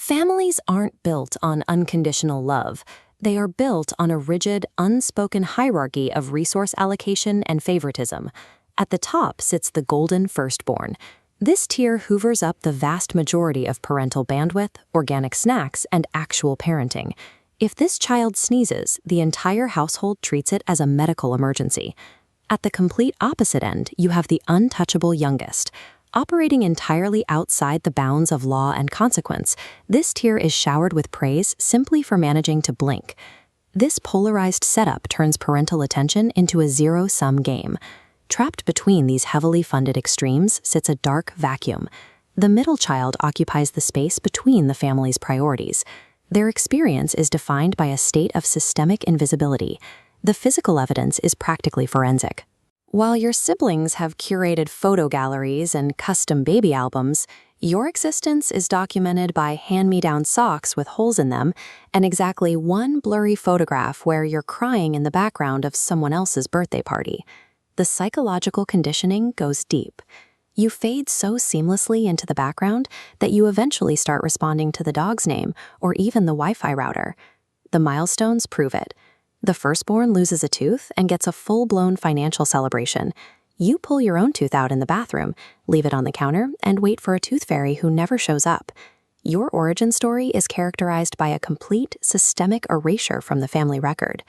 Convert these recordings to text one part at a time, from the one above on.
Families aren't built on unconditional love. They are built on a rigid, unspoken hierarchy of resource allocation and favoritism. At the top sits the golden firstborn. This tier hoovers up the vast majority of parental bandwidth, organic snacks, and actual parenting. If this child sneezes, the entire household treats it as a medical emergency. At the complete opposite end, you have the untouchable youngest. Operating entirely outside the bounds of law and consequence, this tier is showered with praise simply for managing to blink. This polarized setup turns parental attention into a zero-sum game. Trapped between these heavily funded extremes sits a dark vacuum. The middle child occupies the space between the family's priorities. Their experience is defined by a state of systemic invisibility. The physical evidence is practically forensic. While your siblings have curated photo galleries and custom baby albums, your existence is documented by hand-me-down socks with holes in them and exactly one blurry photograph where you're crying in the background of someone else's birthday party. The psychological conditioning goes deep. You fade so seamlessly into the background that you eventually start responding to the dog's name or even the Wi-Fi router. The milestones prove it. The firstborn loses a tooth and gets a full-blown financial celebration. You pull your own tooth out in the bathroom, leave it on the counter, and wait for a tooth fairy who never shows up. Your origin story is characterized by a complete systemic erasure from the family record.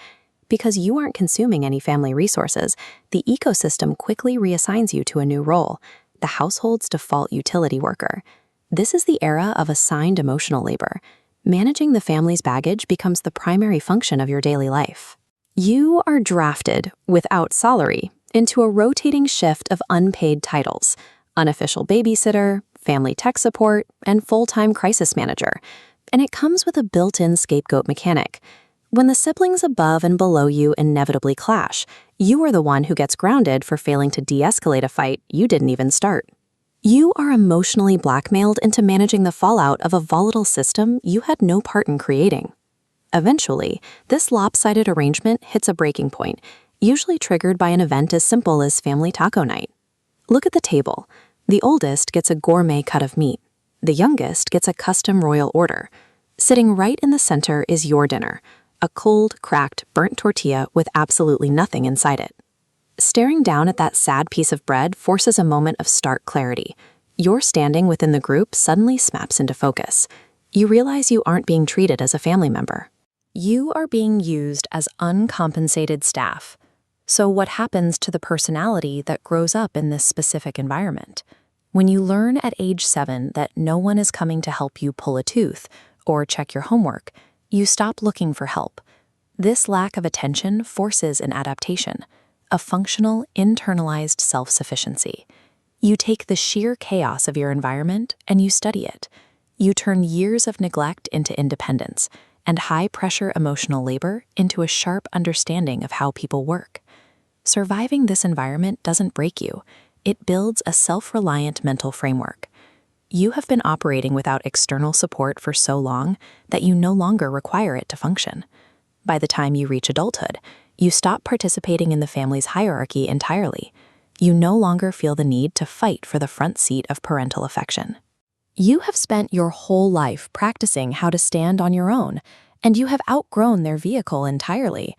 Because you aren't consuming any family resources, the ecosystem quickly reassigns you to a new role, the household's default utility worker. This is the era of assigned emotional labor. Managing the family's baggage becomes the primary function of your daily life. You are drafted, without salary, into a rotating shift of unpaid titles: unofficial babysitter, family tech support, and full-time crisis manager. And it comes with a built-in scapegoat mechanic. When the siblings above and below you inevitably clash, you are the one who gets grounded for failing to de-escalate a fight you didn't even start. You are emotionally blackmailed into managing the fallout of a volatile system you had no part in creating. Eventually, this lopsided arrangement hits a breaking point, usually triggered by an event as simple as family taco night. Look at the table. The oldest gets a gourmet cut of meat. The youngest gets a custom royal order. Sitting right in the center is your dinner, a cold, cracked, burnt tortilla with absolutely nothing inside it. Staring down at that sad piece of bread forces a moment of stark clarity. Your standing within the group suddenly snaps into focus. You realize you aren't being treated as a family member. You are being used as uncompensated staff. So what happens to the personality that grows up in this specific environment? When you learn at age 7 that no one is coming to help you pull a tooth or check your homework, you stop looking for help. This lack of attention forces an adaptation. A functional, internalized self-sufficiency. You take the sheer chaos of your environment and you study it. You turn years of neglect into independence and high-pressure emotional labor into a sharp understanding of how people work. Surviving this environment doesn't break you. It builds a self-reliant mental framework. You have been operating without external support for so long that you no longer require it to function. By the time you reach adulthood, you stop participating in the family's hierarchy entirely. You no longer feel the need to fight for the front seat of parental affection. You have spent your whole life practicing how to stand on your own, and you have outgrown their vehicle entirely.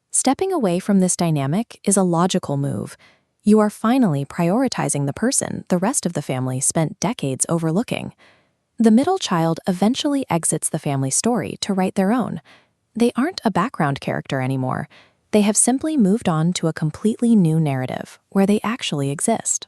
Stepping away from this dynamic is a logical move. You are finally prioritizing the person the rest of the family spent decades overlooking. The middle child eventually exits the family story to write their own. They aren't a background character anymore. They have simply moved on to a completely new narrative where they actually exist.